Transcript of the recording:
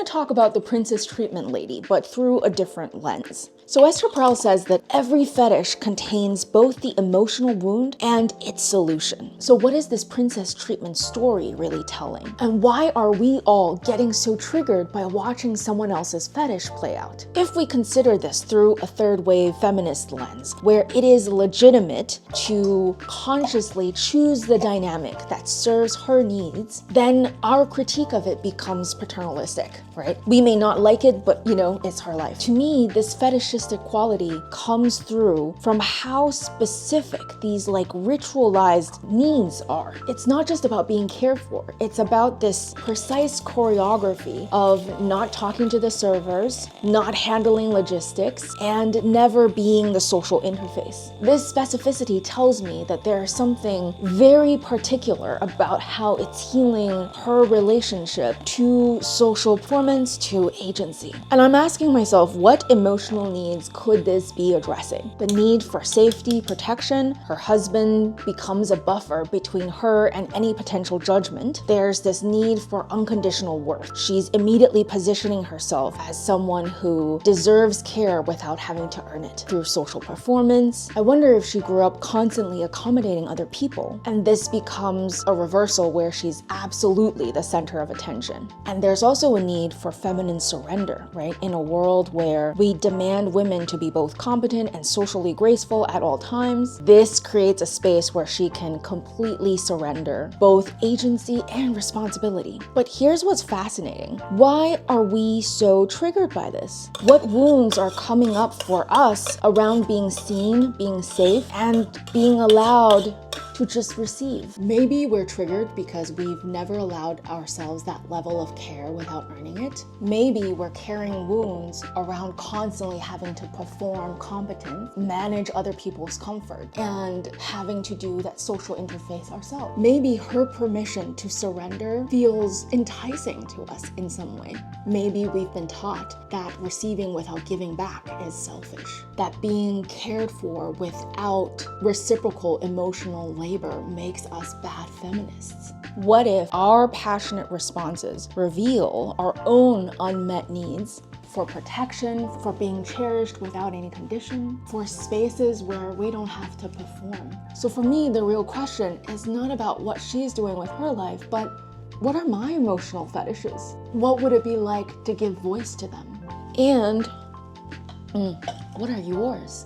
to talk about the princess treatment lady, but through a different lens. So Esther Perel says that every fetish contains both the emotional wound and its solution. So what is this princess treatment story really telling? And why are we all getting so triggered by watching someone else's fetish play out? If we consider this through a third wave feminist lens, where it is legitimate to consciously choose the dynamic that serves her needs, then our critique of it becomes paternalistic, right? We may not like it, but it's her life. To me, this fetishistic quality comes through from how specific these ritualized needs are. It's not just about being cared for. It's about this precise choreography of not talking to the servers, not handling logistics, and never being the social interface. This specificity tells me that there's something very particular about how it's healing her relationship to social performance, to agency. And I'm asking myself, what emotional needs could this be addressing? The need for safety, protection. Her husband becomes a buffer between her and any potential judgment. There's this need for unconditional worth. She's immediately positioning herself as someone who deserves care without having to earn it through social performance. I wonder if she grew up constantly accommodating other people, and this becomes a reversal where she's absolutely the center of attention. And there's also a need for feminine surrender, right? In a world where we demand women to be both competent and socially graceful at all times, this creates a space where she can completely surrender both agency and responsibility. But here's what's fascinating. Why are we so triggered by this? What wounds are coming up for us around being seen, being safe, and being allowed to just receive? Maybe we're triggered because we've never allowed ourselves that level of care without earning it. Maybe we're carrying wounds around constantly having to perform competence, manage other people's comfort, and having to do that social interface ourselves. Maybe her permission to surrender feels enticing to us in some way. Maybe we've been taught that receiving without giving back is selfish, that being cared for without reciprocal emotional labor makes us bad feminists. What if our passionate responses reveal our own unmet needs for protection, for being cherished without any condition, for spaces where we don't have to perform? So for me, the real question is not about what she's doing with her life, but what are my emotional fetishes? What would it be like to give voice to them? And what are yours?